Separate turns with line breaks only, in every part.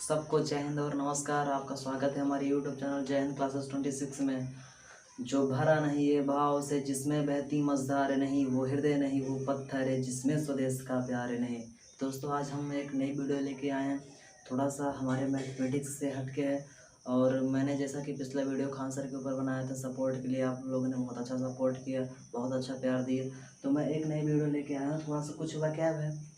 सबको जय हिंद और नमस्कार। आपका स्वागत है हमारे यूट्यूब चैनल जय हिंद क्लासेस 26 में। जो भरा नहीं है भाव से, जिसमें बहती मझधार नहीं, वो हृदय नहीं वो पत्थर है, जिसमें स्वदेश का प्यार नहीं। दोस्तों, आज हम एक नई वीडियो लेके आए हैं, थोड़ा सा हमारे मैथमेटिक्स से हटके है। और मैंने जैसा कि पिछला वीडियो खान सर के ऊपर बनाया था, सपोर्ट के लिए आप लोगों ने बहुत अच्छा सपोर्ट किया, बहुत अच्छा प्यार दिए। तो मैं एक नई वीडियो लेके आया हूँ। थोड़ा सा कुछ वैकैब है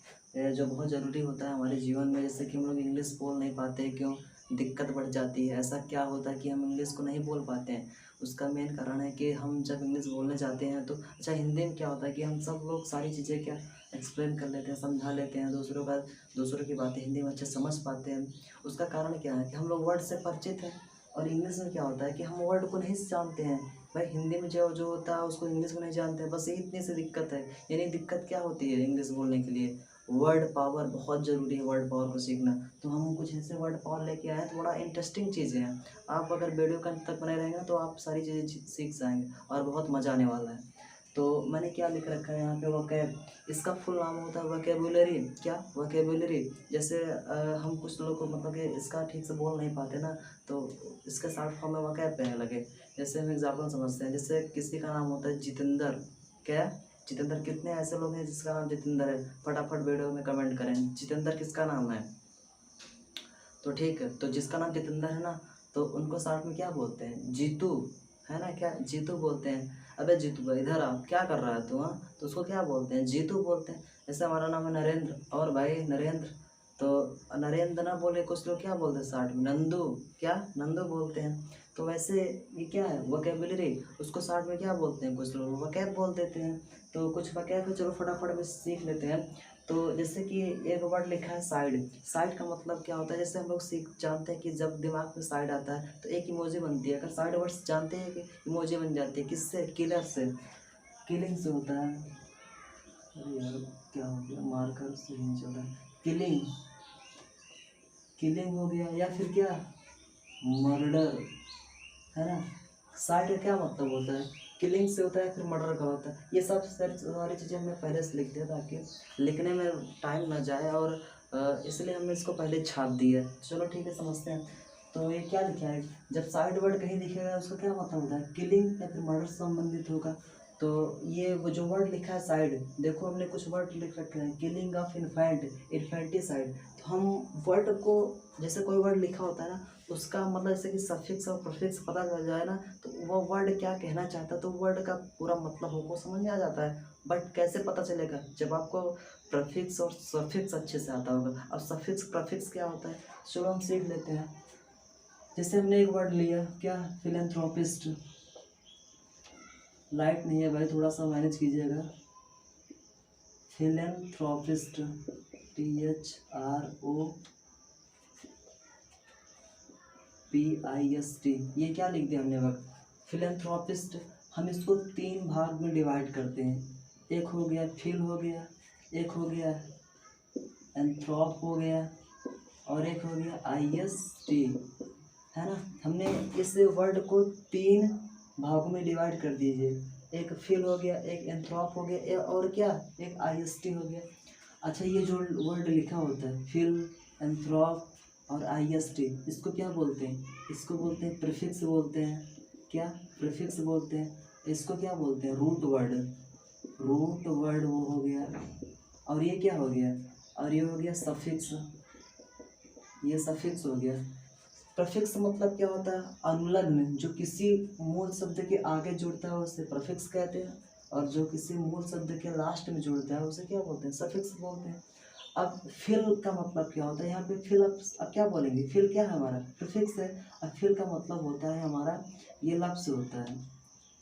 जो बहुत ज़रूरी होता है हमारे जीवन में। जैसे कि हम लोग इंग्लिश बोल नहीं पाते, क्यों दिक्कत बढ़ जाती है। ऐसा क्या होता है कि हम इंग्लिश को नहीं बोल पाते हैं? उसका मेन कारण है कि हम जब इंग्लिश बोलने जाते हैं तो अच्छा, हिंदी में क्या होता है कि हम सब लोग सारी चीज़ें क्या एक्सप्लेन कर लेते हैं, समझा लेते हैं, दूसरों की बातें हिंदी में अच्छे समझ पाते हैं। उसका कारण क्या है कि हम लोग वर्ड से परिचित हैं। और इंग्लिश में क्या होता है कि हम वर्ड को नहीं जानते हैं। भाई, हिंदी में जो जो होता है उसको इंग्लिश में नहीं जानते हैं, बस यही इतनी सी दिक्कत है। यानी दिक्कत क्या होती है इंग्लिश बोलने के लिए? वर्ड पावर बहुत ज़रूरी है, वर्ड पावर को सीखना। तो हम कुछ ऐसे वर्ड पावर लेके आए हैं, थोड़ा इंटरेस्टिंग चीज़ें हैं। आप अगर वीडियो का अंत तक बने रहेंगे तो आप सारी चीज़ें सीख जाएंगे और बहुत मज़ा आने वाला है। तो मैंने क्या लिख रखा है यहाँ पे, वोकैब। इसका फुल नाम होता है वोकेबुलरी। क्या? वोकेबुलरी। जैसे हम कुछ लोग को मतलब कि इसका ठीक से बोल नहीं पाते ना, तो इसके शॉर्ट फॉर्म में वोकैब कहने लगे। जैसे हम एग्जाम्पल समझते हैं, जैसे किसी का नाम होता है जितेंद्र। क्या? जितेंद्र। कितने ऐसे लोग हैं जिसका नाम जितेंद्र है? फटाफट वीडियो में कमेंट करें, जितेंद्र किसका नाम है? तो ठीक है, तो जिसका नाम जितेंद्र है ना, तो उनको शॉर्ट में क्या बोलते हैं? जीतू। है ना? क्या? जीतू बोलते हैं। अबे जीतू भाई इधर आ, क्या कर रहा है तू? हाँ, तो उसको क्या बोलते हैं? जीतू बोलते हैं। जैसे हमारा नाम है नरेंद्र, और भाई नरेंद्र, तो नरेंद्र ना बोले कुछ लोग क्या बोलते हैं शॉर्ट में? नंदू। क्या? नंदू बोलते हैं। तो वैसे ये क्या है? वोकेबुलरी। उसको शॉर्ट में क्या बोलते हैं? कुछ लोग वोकैब बोल देते हैं। तो कुछ वोकैब है, चलो फटाफट में सीख लेते हैं। तो जैसे कि एक वर्ड लिखा है साइड। साइड का मतलब क्या होता है? जैसे हम लोग सीख जानते हैं कि जब दिमाग में साइड आता है तो एक इमोजी बनती है। अगर साइड वर्ड्स जानते हैं कि इमोजी बन जाती है किससे? किलर से, किलिंग से होता है। अरे यार, क्या हो गया? मार्कर से नहीं चल रहा है। किलिंग, किलिंग हो गया, या फिर क्या, मर्डर। है ना? साइड का क्या मतलब होता है? किलिंग से होता है, फिर मर्डर का होता है। ये सब सारी चीज़ें हमने पहले से लिख दिया ताकि लिखने में टाइम ना जाए, और इसलिए हमने इसको पहले छाप दिया। चलो ठीक है, समझते हैं। तो ये क्या लिखा है? जब साइड वर्ड कहीं दिखेगा उसका क्या मतलब होता है? किलिंग या फिर मर्डर से संबंधित होगा। तो ये वो जो वर्ड लिखा है साइड, देखो हमने कुछ वर्ड लिख रखे हैं, किलिंग ऑफ इन्फेंट, इन्फेंटिसाइड। तो हम वर्ड को, जैसे कोई वर्ड लिखा होता है ना, उसका मतलब जैसे कि सफिक्स और प्रीफिक्स पता चल जाए ना, तो वो वर्ड क्या कहना चाहता है, तो वर्ड का पूरा मतलब हमको समझ में आ जाता है। बट कैसे पता चलेगा? जब आपको प्रीफिक्स और सफिक्स अच्छे से आता होगा। अब सफिक्स प्रीफिक्स क्या होता है, चलो हम सीख लेते हैं। जैसे हमने एक वर्ड लिया, क्या? फिलेंथ्रोपिस्ट। लाइट नहीं है भाई, थोड़ा सा मैनेज कीजिएगा। Philanthropist, THROPIST। ये क्या लिख दिया हमने वक्त? फिलेंथ्रोपिस्ट। हम इसको 3 भाग में डिवाइड करते हैं। एक हो गया फिल हो गया, एक हो गया एंथ्रोप हो गया, और एक हो गया IST। है ना? हमने इस वर्ड को 3 भागों में डिवाइड कर दीजिए। एक फिल हो गया, एक एंथ्रोप हो गया, और क्या, एक IST हो गया। अच्छा, ये जो वर्ड लिखा होता है फिल, एंथ्रोप और IST, इसको क्या बोलते हैं? इसको बोलते हैं प्रीफिक्स बोलते हैं। क्या? प्रीफिक्स बोलते हैं। इसको क्या बोलते हैं? Root word. रूट वर्ड वो हो गया। और ये क्या हो गया? और ये हो गया सफिक्स। ये सफिक्स हो गया। प्रीफिक्स मतलब क्या होता है? अनुलग्न, जो किसी मूल शब्द के आगे जुड़ता है उसे प्रीफिक्स कहते हैं, और जो किसी मूल शब्द के लास्ट में जुड़ता है उसे क्या बोलते हैं? सफिक्स बोलते हैं। अब फिल का मतलब क्या होता है? यहाँ पे फिल, अब क्या बोलेंगे? फिल क्या है? हमारा प्रीफिक्स है। अब फिल का मतलब होता है हमारा, ये लब से होता है।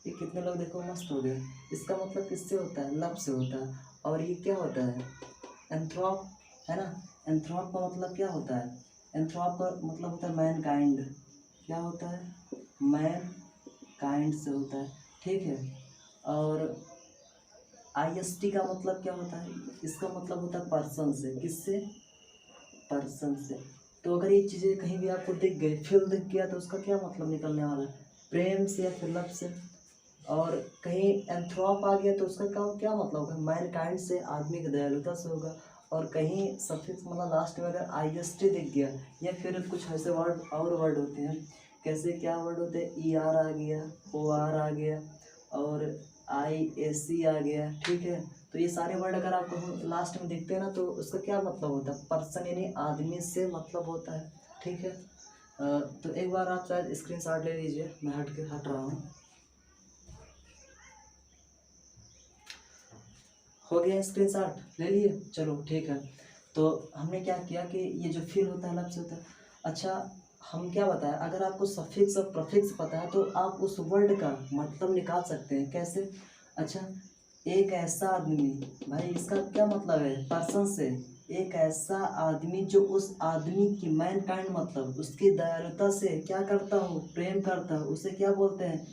ये कितने लोग देखो मस्त हो गए। इसका मतलब किससे होता है? लब से होता है। और ये क्या होता है? एंथ्रोप। है ना? एंथ्रोप का मतलब क्या होता है? एंथ्रोप का मतलब होता है मैन काइंड। क्या होता है? मैन काइंड से होता है। ठीक है। और IST का मतलब क्या होता है? इसका मतलब होता है पर्सन से। किससे? पर्सन से। तो अगर ये चीज़ें कहीं भी आपको दिख गई, फिल दिख गया, तो उसका क्या मतलब निकलने वाला है? प्रेम से या फिर लव से। और कहीं एंथ्रोप आ गया तो उसका क्या क्या मतलब होगा? मैनकाइंड से, आदमी की दयालुता से होगा। और कहीं सफिक्स मतलब लास्ट में अगर IST दिख गया या फिर कुछ ऐसे वर्ड और वर्ड होते हैं, कैसे क्या वर्ड होते हैं, ER आ गया, OR आ गया और IAC आ गया, ठीक है। तो ये सारे वर्ड अगर आपको लास्ट में दिखते हैं ना, तो उसका क्या मतलब होता है, पर्सन यानी आदमी से मतलब होता है, ठीक है। तो एक बार आप शायद स्क्रीनशॉट ले लीजिए, मैं हट रहा हूँ। हो गया स्क्रीनशॉट ले लिए, चलो ठीक है। तो हमने क्या किया कि ये जो फिल होता है लफ्ज़ होता है। अच्छा, हम क्या बताएं, अगर आपको सफिक्स और प्रफिक्स पता है तो आप उस वर्ड का मतलब निकाल सकते हैं। कैसे? अच्छा, एक ऐसा आदमी, भाई इसका क्या मतलब है, पर्सन से। एक ऐसा आदमी जो उस आदमी की मैनकाइंड मतलब उसकी दयालुता से क्या करता हो, प्रेम करता हो, उसे क्या बोलते हैं,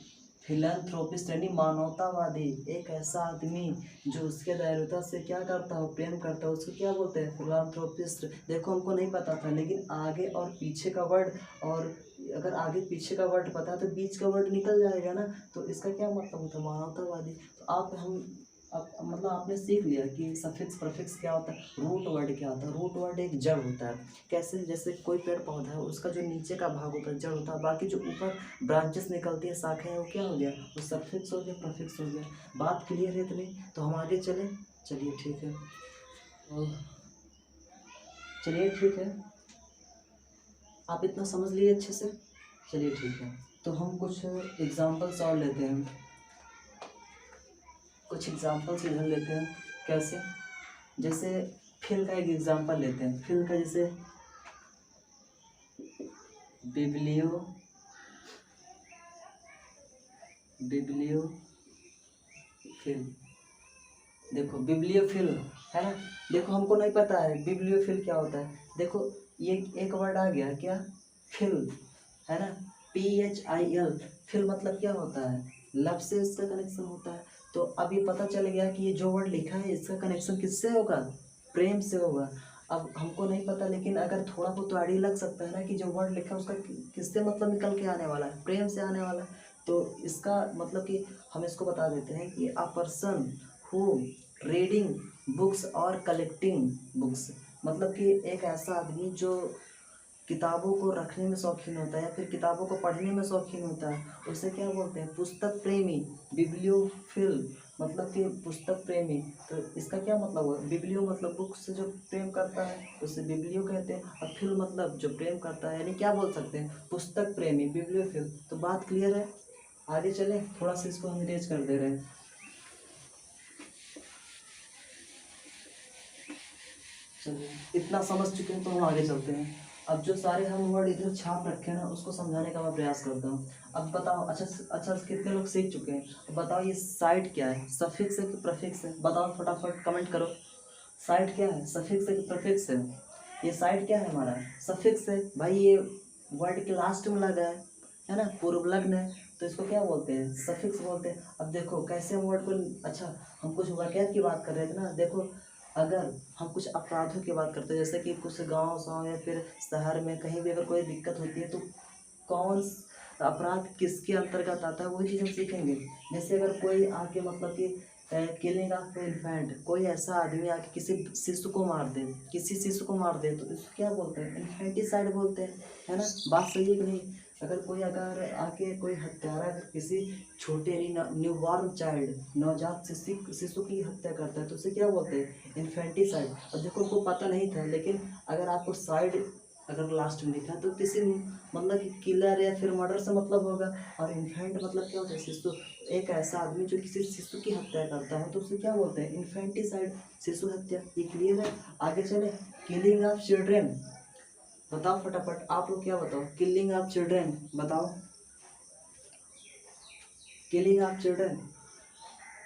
फिलैंथ्रोपिस्ट यानी मानवतावादी। एक ऐसा आदमी जो उसके दयालुता से क्या करता हो, प्रेम करता हो, उसको क्या बोलते हैं, फिलैंथ्रोपिस्ट। देखो हमको नहीं पता था, लेकिन आगे और पीछे का वर्ड, और अगर आगे पीछे का वर्ड पता है तो बीच का वर्ड निकल जाएगा ना। तो इसका क्या मतलब होता है, मानवतावादी। तो आप हम अब मतलब आपने सीख लिया कि सफिक्स प्रफिक्स क्या होता है, रूट वर्ड क्या होता है। रूट वर्ड एक जड़ होता है। कैसे? जैसे कोई पेड़ पौधा है, उसका जो नीचे का भाग होता है जड़ होता है, बाकी जो ऊपर ब्रांचेस निकलती है, शाखाएं हैं, वो क्या हो गया, वो सफिक्स हो गया, प्रफिक्स हो गया। बात क्लियर है इतनी? तो हम आगे चलें, चलिए ठीक है। चलिए ठीक है, आप इतना समझ लिए अच्छे से, चलिए ठीक है। तो हम कुछ एग्जाम्पल्स और लेते हैं, कुछ एग्जाम्पल्स इधर लेते हैं। कैसे? जैसे फिल का एक एग्जाम्पल लेते हैं, फिल का जैसे बिब्लियो फिल। देखो बिब्लियोफिल है ना, देखो हमको नहीं पता है बिब्लियोफिल क्या होता है। देखो ये एक वर्ड आ गया क्या, फिल, है ना, PHIL। फिल मतलब क्या होता है, लव से इसका कनेक्शन होता है। तो अब ये पता चल गया कि ये जो वर्ड लिखा है इसका कनेक्शन किससे होगा, प्रेम से होगा। अब हमको नहीं पता, लेकिन अगर थोड़ा बहुत तो आइडिया लग सकता है ना कि जो वर्ड लिखा है उसका किससे मतलब निकल के आने वाला है, प्रेम से आने वाला है। तो इसका मतलब कि हम इसको बता देते हैं कि a person who reading books और कलेक्टिंग बुक्स। मतलब कि एक ऐसा आदमी जो किताबों को रखने में शौकीन होता है या फिर किताबों को पढ़ने में शौकीन होता है, उसे क्या बोलते हैं, पुस्तक प्रेमी, बिब्लियोफिल। मतलब कि पुस्तक प्रेमी। तो इसका क्या मतलब हुआ, बिब्लियो मतलब बुक से जो प्रेम करता है उसे बिब्लियो कहते हैं, और फिल मतलब जो प्रेम करता है, यानी क्या बोल सकते हैं, पुस्तक प्रेमी, बिब्लियोफिल। तो बात क्लियर है, आगे चले, थोड़ा सा इसको हम इरेज कर दे रहे हैं। चलिए इतना समझ चुके हैं तो हम आगे चलते हैं। अब जो सारे हम वर्ड इधर छाप रखे हैं ना, उसको समझाने का मैं प्रयास करता हूँ। अब बताओ, अच्छा अच्छा कितने लोग सीख चुके हैं, अब बताओ ये साइड क्या है, सफिक्स है कि प्रफिक्स है, बताओ फटाफट कमेंट करो। साइड क्या है, सफिक्स है कि प्रफिक्स है? ये साइड क्या है हमारा, सफिक्स है भाई। ये वर्ड के लास्ट में लगा है ना, पूर्व लग्न है, तो इसको क्या बोलते हैं, सफिक्स बोलते हैं। अब देखो कैसे हम वर्ड को, अच्छा हम कुछ वाक़यात की बात कर रहे थे ना, देखो अगर हम कुछ अपराधों की बात करते हैं, जैसे कि कुछ गांव साँव या फिर शहर में कहीं भी अगर कोई दिक्कत होती है, तो कौन अपराध किसके अंतर्गत आता है, वही चीज़ हम सीखेंगे। जैसे अगर कोई आके मतलब कि किलिंग ऑफ इन्फेंट, कोई ऐसा आदमी आके किसी शिशु को मार दे, किसी शिशु को मार दे, तो इसको क्या बोलते हैं, इन्फेंटिसाइड बोलते हैं, है ना। बात सही है कि नहीं? अगर आके कोई हत्यारा किसी छोटे न्यूबॉर्न चाइल्ड, नवजात शिशु की हत्या करता है, तो उसे क्या बोलते हैं, इन्फेंटिसाइड। अब देखो उनको पता नहीं था, लेकिन अगर आपको साइड अगर लास्ट में लिखा है तो किसी मतलब कि किलर या फिर मर्डर से मतलब होगा। और इन्फेंट मतलब क्या होता है, शिशु। एक ऐसा आदमी जो किसी शिशु की हत्या करता है तो उसे क्या बोलते हैं, इन्फेंटिसाइड, शिशु हत्या। ये क्लियर है, आगे चले। किलिंग ऑफ चिल्ड्रेन, बताओ फटाफट, आप लोग क्या बताओ, किलिंग ऑफ चिल्ड्रेन बताओ। किलिंग ऑफ चिल्ड्रेन,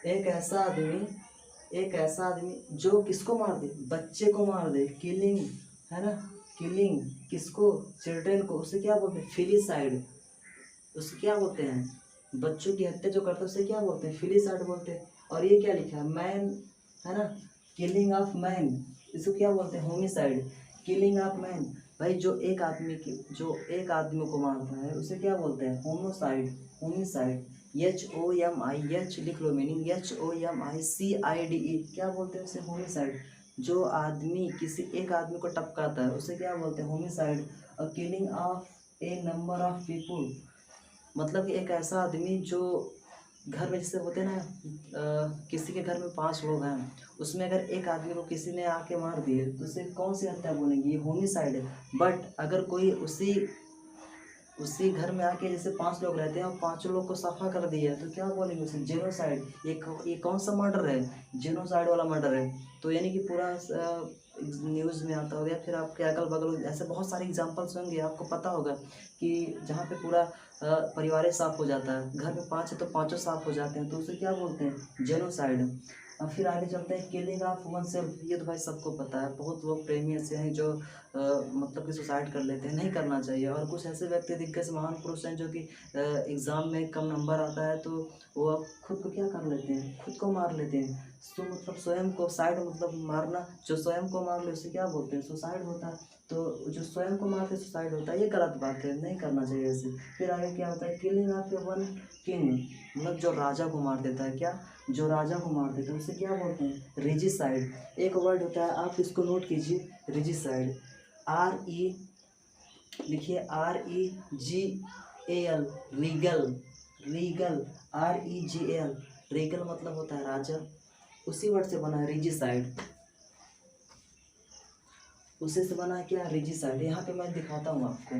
एक ऐसा आदमी जो किसको मार दे, बच्चे को मार दे, किलिंग, है ना। किलिंग किसको, चिल्ड्रेन को, उसे क्या बोलते हैं, फिलिसाइड। उसे क्या बोलते हैं, बच्चों की हत्या जो करते हैं उसे क्या बोलते हैं, फिलिसाइड बोलते हैं। और ये क्या लिखा है, मैन, है ना, किलिंग ऑफ मैन, इसको क्या बोलते हैं, होमिसाइड। किलिंग ऑफ मैन, भाई जो एक आदमी को मारता है उसे क्या बोलते हैं, होमोसाइड, होमिसाइड। HOMI, एच लिख लो मीनिंग, HOMICIDE, क्या बोलते हैं उसे, होमिसाइड। जो आदमी किसी एक आदमी को टपकाता है उसे क्या बोलते हैं? Homicide. A killing of A number of people, मतलब कि एक ऐसा आदमी जो घर में जैसे होते हैं ना, किसी के घर में 5 लोग हैं, उसमें अगर एक आदमी को किसी ने आके मार दिए तो उसे कौन सी हत्या बोलेंगे? ये होमिसाइड है। बट अगर कोई उसी उसी घर में आके जैसे 5 लोग रहते हैं और 5 लोग को सफा कर दिया तो क्या बोलेंगे उसे? जेनोसाइड। ये कौन सा मर्डर है? जेनोसाइड वाला मर्डर है। तो यानी कि पूरा न्यूज़ में आता होगा, या फिर आपके अगल बगल ऐसे बहुत सारे एग्जांपल्स होंगे, आपको पता होगा कि जहाँ पे पूरा परिवार ही साफ हो जाता है। घर में 5 है तो पाँचों साफ हो जाते हैं, तो उसे क्या बोलते हैं? जेनोसाइड। अब फिर आगे चलते हैं, किलिंग ऑफ वन सेल्फ। ये तो भाई सबको पता है, बहुत लोग प्रेमी ऐसे हैं जो मतलब कि सुसाइड कर लेते हैं, नहीं करना चाहिए। और कुछ ऐसे व्यक्ति दिग्गज महान पुरुष हैं जो कि एग्ज़ाम में कम नंबर आता है तो वो अब खुद को क्या कर लेते हैं? खुद को मार लेते हैं। सो मतलब स्वयं को साइड, मतलब मारना। जो स्वयं को मार ले उसे क्या बोलते हैं? सुसाइड होता है। तो जो स्वयं को मारते सुसाइड होता है, ये गलत बात है, नहीं करना चाहिए ऐसे। फिर आगे क्या होता है? किलिंग ऑफ वन किंग, मतलब जो राजा को मार देता है। क्या? जो राजा को मार देता है उसे क्या बोलते हैं? रेजिसाइड। एक वर्ड होता है, आप इसको नोट कीजिए, रेजिसाइड। RE, लिखिए REGAL, Regal. Regal, REGAL, Regal मतलब होता है राजा, उसी वर्ड से बना है रेजिसाइड। उसी से बना है क्या? रेजिसाइड। यहाँ पे मैं दिखाता हूँ आपको।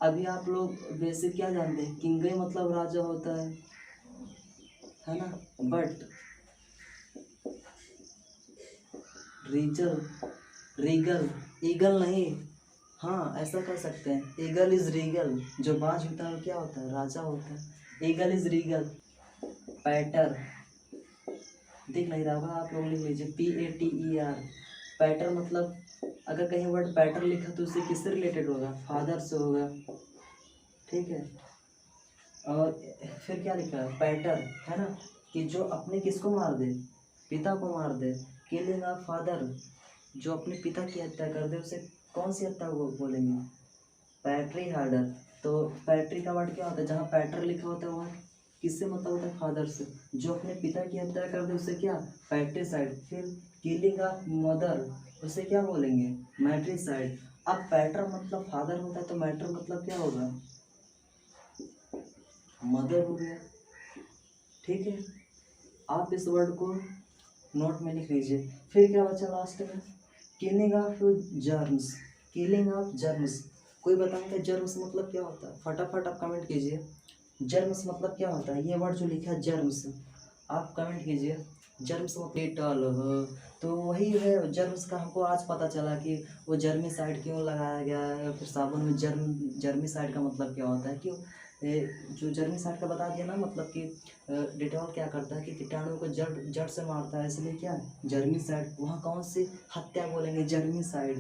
अभी आप लोग बेसिक क्या जानते हैं? किंग मतलब राजा होता है ना? बट रीजल, रीगल, ईगल नहीं। हाँ, ऐसा कर सकते हैं, ईगल इज रीगल। जो बाज होता है वो क्या होता है? राजा होता है। Eagle is Regal. पैटर, दिख नहीं रहा होगा, आप लोग लिख लीजिए, PATER। पैटर मतलब अगर कहीं वर्ड पैटर लिखा तो उससे किससे रिलेटेड होगा? फादर से होगा, ठीक है। और फिर क्या लिखा है? पैटर, है ना, कि जो अपने किसको मार दे? पिता को मार दे। किलिंग ऑफ फादर, जो अपने पिता की हत्या कर दे उसे कौन सी हत्या वो बोलेंगे? पैट्री हार्डर। तो पैट्री का वर्ड क्या होता है? जहाँ पैटर लिखा होता है वहाँ किससे मतलब होता है? फादर से। जो अपने पिता की हत्या कर दे उसे क्या? पैट्रिसाइड। फिर किलिंग ऑफ मदर, उसे क्या बोलेंगे? मैट्रिसाइड। अब पैटर मतलब फादर होता है तो मैटर मतलब क्या होगा? मदर हो गया, ठीक है। आप इस वर्ड को नोट में लिख लीजिए। फिर क्या बचा लास्ट में? Killing of germs. Killing of germs, कोई बताएगा जर्म्स मतलब क्या होता है? फटाफट आप कमेंट कीजिए, जर्म्स मतलब क्या होता है? ये वर्ड जो लिखा है जर्म्स, आप कमेंट कीजिए। जर्म्स मतलब पेटल, तो वही है जर्म्स का। हमको आज पता चला कि वो जर्मिसाइड क्यों लगाया गया है, फिर साबुन में जर्मिसाइड का मतलब क्या होता है, क्यों जो जर्मिसाइड का बता दिया ना, मतलब कि डिटॉल क्या करता है कि कीटाणु को जड़ जड़ से मारता है, इसलिए क्या? जर्मिसाइड। वहाँ कौन सी हत्या बोलेंगे? जर्मिसाइड।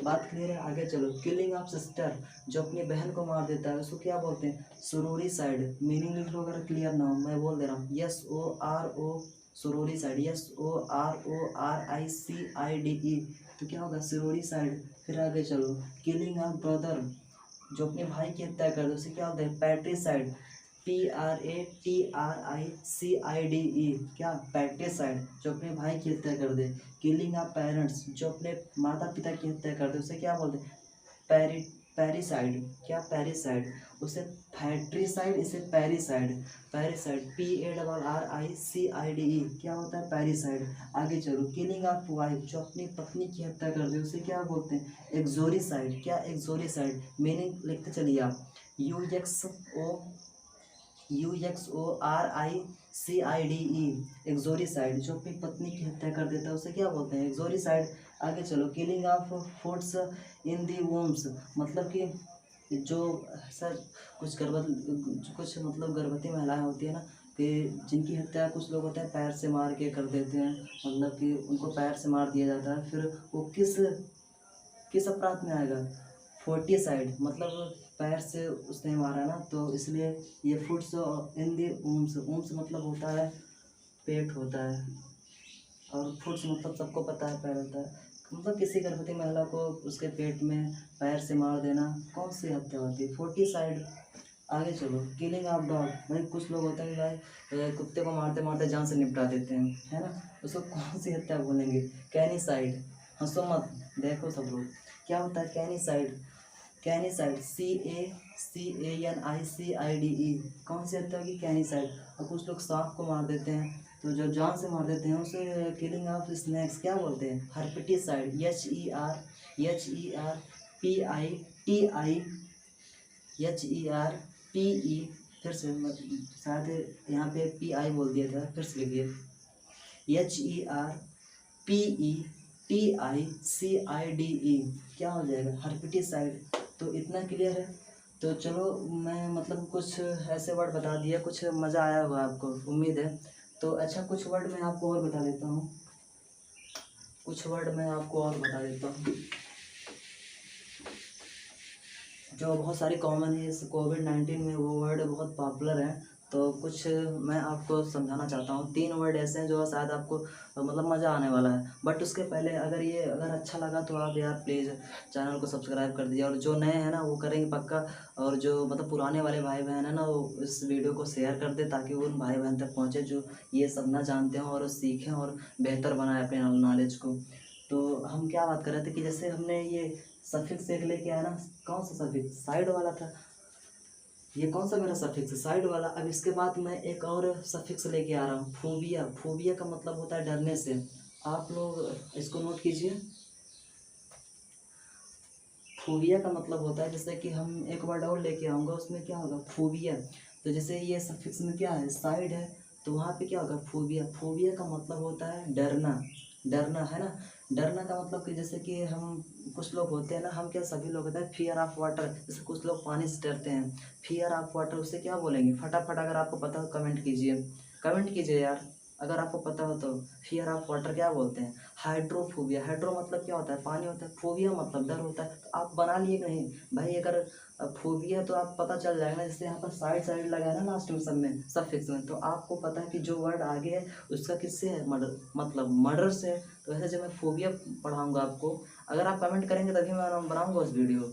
बात क्लियर है? आगे चलो। किलिंग ऑफ सिस्टर, जो अपनी बहन को मार देता है उसको क्या बोलते हैं? सुरोरीसाइड। मीनिंग लिख लो अगर क्लियर ना हो, मैं बोल दे रहा हूँ, SORO, सुरोरीसाइड, SORORICIDE। तो क्या होगा? सुरोरीसाइड। फिर आगे चलो, किलिंग ऑफ ब्रदर, जो अपने भाई की हत्या कर दे उसे क्या होता है? पैट्रिसाइड। PRATRICIDE, क्या? पैट्रिसाइड, जो अपने भाई की हत्या कर दे। किलिंग ऑफ पेरेंट्स, जो अपने माता पिता की हत्या कर दे उसे क्या बोलते हैं? पैरी पैरिसाइड। क्या? पैरिसाइड। उसे फैट्रीसाइड, इसे पैरिसाइड। पैरिसाइड, PARRICIDE, क्या होता है? पैरिसाइड। आगे चलो, किलिंग ऑफ वाइफ, जो अपनी पत्नी की हत्या कर दे उसे क्या बोलते हैं? एक्सोरिसाइड। क्या? एक्सोरिसाइड। मीनिंग लिखते चलिए आप, UXORICIDE, एक्सोरिसाइड, जो अपनी पत्नी की हत्या कर देता है उसे क्या बोलते हैं? एक्सोरिसाइड। आगे चलो, किलिंग ऑफ फूड्स इन दी वोम्स, मतलब कि जो सर कुछ मतलब गर्भवती महिलाएं होती है ना, कि जिनकी हत्या कुछ लोग होते हैं पैर से मार के कर देते हैं, मतलब कि उनको पैर से मार दिया जाता है, फिर वो किस किस अपराध में आएगा? फोर्टिसाइड, मतलब पैर से उसने मारा ना, तो इसलिए ये फुट्स इन दी ऊम्स। ऊम्स मतलब होता है पेट होता है, और फुट्स मतलब सबको पता है पैर होता है। मतलब किसी गर्भवती महिला को उसके पेट में पैर से मार देना कौन सी हत्या होती है? फोर्टिसाइड। आगे चलो, किलिंग ऑफ डॉग। भाई कुछ लोग होते हैं भाई कुत्ते को मारते मारते जान से निपटा देते हैं, है ना। उसको कौन सी हत्या बोलेंगे? कैनिसाइड। हंसो मत, देखो सब लोग क्या होता है कैनिसाइड। कैनिसाइड CANICIDE, कौन सी हत्या होगी? कैनिसाइड। और कुछ लोग सांप को मार देते हैं, तो जो जान से मार देते हैं उसे किलिंग ऑफ स्नैक्स क्या बोलते हैं? हर्पिटिसाइड। HERPITI फिर से शायद यहाँ पे PI बोल दिया था, फिर से लिखिए HERPETICIDE, क्या हो जाएगा? हर्पिटिसाइड। तो इतना क्लियर है। तो चलो मैं मतलब कुछ ऐसे वर्ड बता दिया, कुछ मज़ा आया होगा आपको, उम्मीद है। तो अच्छा कुछ वर्ड मैं आपको और बता देता हूँ, जो बहुत सारी कॉमन है इस कोविड-19 में, वो वर्ड बहुत पॉपुलर हैं। तो कुछ मैं आपको समझाना चाहता हूँ। 3 वर्ड ऐसे हैं जो शायद आपको मतलब मज़ा आने वाला है। बट उसके पहले अगर अच्छा लगा तो आप यार प्लीज़ चैनल को सब्सक्राइब कर दीजिए, और जो नए हैं ना वो करेंगे पक्का, और जो मतलब पुराने वाले भाई बहन हैं ना वो इस वीडियो को शेयर कर दे, ताकि उन भाई बहन तक पहुँचे जो ये सब ना जानते हों, और सीखें और बेहतर बनाएं अपने नॉलेज को। तो हम क्या बात कर रहे थे कि जैसे हमने ये सफिक्स एक लेके आया ना, कौन सा सफिक्स? साइड वाला था। ये कौन सा मेरा सफिक्स है? साइड वाला। अब इसके बाद मैं एक और सफिक्स लेके आ रहा हूँ, फोबिया। फोबिया का मतलब होता है डरने से। आप लोग इसको नोट कीजिए। फोबिया का मतलब होता है, जैसे कि हम एक वर्ड और लेके आऊँगा, उसमें क्या होगा? फोबिया। तो जैसे ये सफिक्स में क्या है? साइड है, तो वहाँ पे क्या होगा? फोबिया। फोबिया का मतलब होता है डरना। डरना, है ना। डरना का मतलब कि जैसे कि हम कुछ लोग होते हैं ना, हम क्या सभी लोग होते हैं फियर ऑफ वाटर। जैसे कुछ लोग पानी से डरते हैं, फियर ऑफ वाटर, उसे क्या बोलेंगे? फटाफट अगर आपको पता हो कमेंट कीजिए, कमेंट कीजिए यार अगर आपको पता हो तो। फियर ऑफ वाटर क्या बोलते हैं? हाइड्रोफोबिया। हाइड्रो मतलब क्या होता है? पानी होता है। फोबिया मतलब डर होता है। तो आप बना लिए कि नहीं भाई? अगर फोबिया तो आप पता चल जाएगा ना, जैसे यहाँ पर साइड साइड लगा है ना लास्ट में, सब में सफिक्स में, तो आपको पता है कि जो वर्ड आगे है उसका किससे है? मर्डर, मतलब मर्डर से है। तो ऐसे जब मैं फोबिया पढ़ाऊँगा आपको, अगर आप कमेंट करेंगे तभी मैं बनाऊँगा उस वीडियो।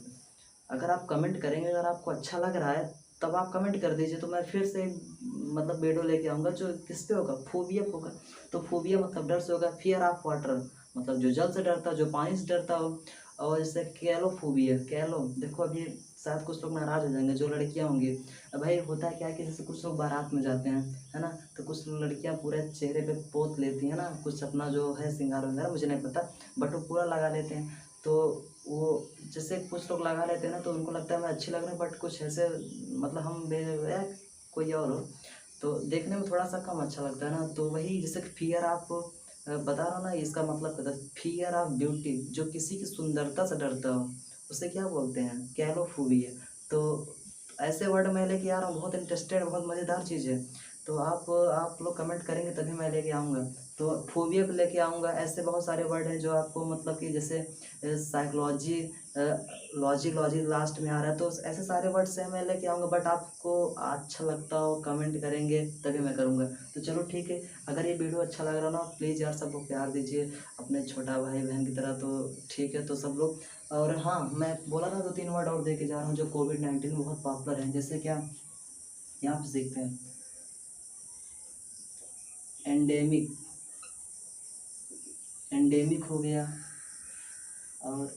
अगर आप कमेंट करेंगे, अगर आपको अच्छा लग रहा है तब आप कमेंट कर दीजिए, तो मैं फिर से मतलब वीडियो लेके आऊँगा जो किस पे होगा? फोबिया पे होगा। तो फोबिया मतलब डर से होगा। फियर ऑफ वाटर मतलब जो जल से डरता हो, जो पानी से डरता हो। और जैसे कैलोफोबिया, कैलो, देखो अभी शायद कुछ लोग नाराज़ हो जाएंगे जो लड़कियां होंगी। अब भाई होता है क्या है कि जैसे कुछ लोग बारात में जाते हैं, है ना, तो कुछ लड़कियां पूरे चेहरे पे पोत लेती हैं ना, कुछ अपना जो है श्रृंगार वगैरह, मुझे नहीं पता, बट वो पूरा लगा लेते हैं। तो वो जैसे कुछ लोग लगा लेते हैं ना, तो उनको लगता है मैं अच्छी लग रही हूँ, बट कुछ ऐसे मतलब हम या कोई और हो तो देखने में थोड़ा सा कम अच्छा लगता है ना। तो वही जैसे फियर आप बता रहा हूँ ना, इसका मतलब पता, फियर ऑफ ब्यूटी, जो किसी की सुंदरता से डरता हो उसे क्या बोलते हैं? कैलोफोबिया। तो ऐसे वर्ड मैं लेके आ रहा हूँ, बहुत इंटरेस्टेड, बहुत मज़ेदार चीज़ है। तो आप लोग कमेंट करेंगे तभी मैं लेके आऊँगा। तो फोबिया पे लेके आऊँगा। ऐसे बहुत सारे वर्ड हैं जो आपको मतलब कि जैसे साइकोलॉजी, लॉजी लास्ट में आ रहा है, तो ऐसे सारे वर्ड से मैं लेके आऊँगा, बट आपको अच्छा लगता हो कमेंट करेंगे तभी मैं करूँगा। तो चलो ठीक है, अगर ये वीडियो अच्छा लग रहा ना, प्लीज़ यार सबको प्यार दीजिए अपने छोटा भाई बहन की तरह। तो ठीक है, तो सब लोग। और हाँ, मैं बोला ना 2-3 वर्ड और दे के जा रहा हूँ जो कोविड-19 में बहुत पॉपुलर हैं, जैसे क्या यहाँ पे सीखते हैं। एंडेमिक, एंडेमिक हो गया, और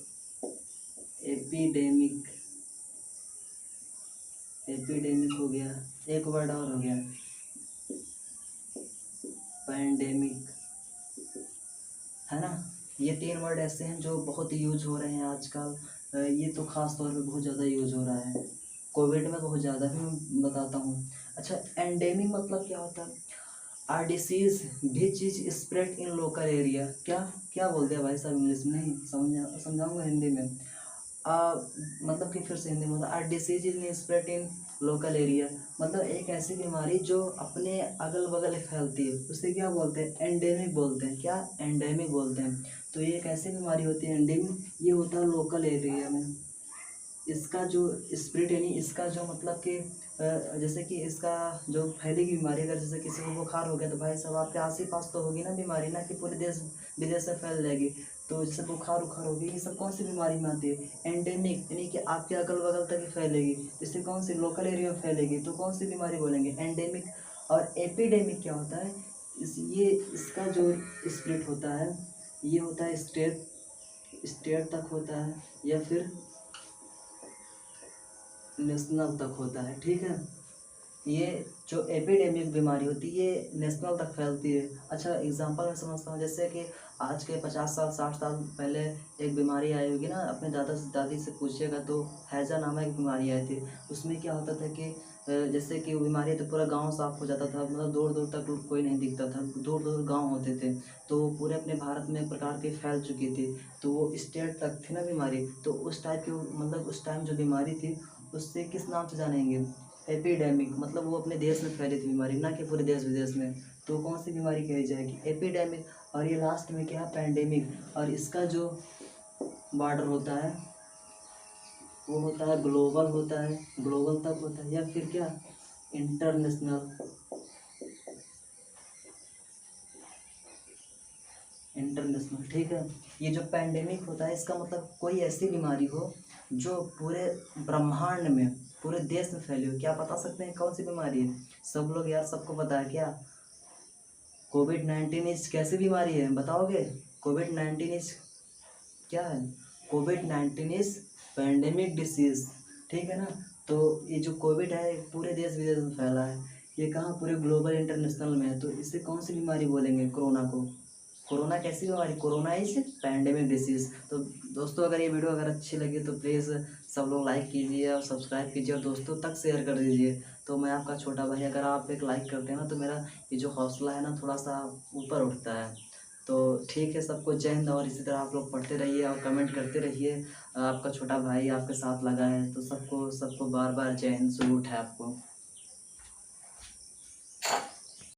एपिडेमिक, एपिडेमिक हो गया। एक वर्ड और हो गया, पैंडेमिक, है ना। ये 3 वर्ड ऐसे हैं जो बहुत यूज हो रहे हैं आजकल। ये तो ख़ास तौर पे बहुत ज़्यादा यूज हो रहा है कोविड में, बहुत ज़्यादा भी मैं बताता हूँ। अच्छा, एंडेमिक मतलब क्या होता है? Are disease which is spread in local area. क्या क्या बोलते हैं भाई साहब इंग्लिश में? नहीं समझाऊंगा हिंदी में। मतलब कि फिर से हिंदी में, मतलब are disease is spread in local area, मतलब एक ऐसी बीमारी जो अपने अगल बगल फैलती है, उसे क्या बोलते हैं? एंडेमिक बोलते हैं। क्या? एंडेमिक बोलते हैं। तो ये एक ऐसी बीमारी होती है एंडेमिक, ये होता है लोकल एरिया में। इसका जो स्प्रेड यानी इसका जो मतलब कि जैसे कि इसका जो फैलेगी बीमारी, अगर जैसे किसी को बुखार हो गया तो भाई साहब आपके आस ही पास तो होगी ना बीमारी, ना कि पूरे देश विदेश में फैल जाएगी। तो जैसे बुखार उखार हो गई, ये सब कौन सी बीमारी में आती है? एंडेमिक, यानी कि आपके अगल बगल तक ही फैलेगी। जैसे कौन सी लोकल एरिया में फैलेगी तो कौन सी बीमारी बोलेंगे? एंडेमिक। और एपिडेमिक क्या होता है? इसका जो स्प्लिट होता है, ये होता है स्टेट तक होता है या फिर नेशनल तक होता है। ठीक है, ये जो एपिडेमिक बीमारी होती है ये नेशनल तक फैलती है। अच्छा एग्जांपल मैं समझता हूँ, जैसे कि आज के 50 साल 60 साल पहले एक बीमारी आई होगी ना, अपने दादा से दादी से पूछिएगा तो हैजा नामक एक बीमारी आई थी। उसमें क्या होता था कि जैसे कि वो बीमारी तो पूरा गांव साफ हो जाता था, मतलब दूर दूर तक कोई नहीं दिखता था, दूर दूर गांव होते थे। तो वो पूरे अपने भारत में एक प्रकार की फैल चुकी थी, तो वो स्टेट तक थी ना बीमारी। तो उस टाइप की मतलब उस टाइम जो बीमारी थी उससे किस नाम से जानेंगे? एपिडेमिक, मतलब वो अपने देश में फैली थी बीमारी, ना कि पूरे देश विदेश में। तो कौन सी बीमारी कही जाएगी? एपिडेमिक। और ये लास्ट में क्या है? पैंडेमिक। और इसका जो बॉर्डर होता है वो होता है ग्लोबल, होता है ग्लोबल तक होता है या फिर क्या इंटरनेशनल। इंटरनेशनल, ठीक है। ये जो पैंडेमिक होता है इसका मतलब कोई ऐसी बीमारी हो जो पूरे ब्रह्मांड में, पूरे देश में फैली हो। क्या बता सकते हैं कौन सी बीमारी है? सब लोग यार, सबको पता है क्या? कोविड-19 इस कैसी बीमारी है बताओगे? कोविड-19 इस क्या है? कोविड-19 इज पैंडेमिक डिसीज, ठीक है ना। तो ये जो कोविड है पूरे देश विदेश में फैला है। ये कहाँ? पूरे ग्लोबल इंटरनेशनल में है। तो इससे कौन सी बीमारी बोलेंगे? कोरोना को। कोरोना कैसी बीमारी? Corona is pandemic disease. तो दोस्तों अगर ये वीडियो अगर अच्छी लगी तो प्लीज़ सब लोग लाइक कीजिए और सब्सक्राइब कीजिए और दोस्तों तक शेयर कर दीजिए। तो मैं आपका छोटा भाई, अगर आप एक लाइक करते हैं ना तो मेरा ये जो हौसला है ना थोड़ा सा ऊपर उठता है। तो ठीक है, सबको जय हिंद। और इसी तरह आप लोग पढ़ते रहिए और कमेंट करते रहिए। आपका छोटा भाई आपके साथ लगा है, तो सबको सबको बार बार जय हिंद सलूट है आपको।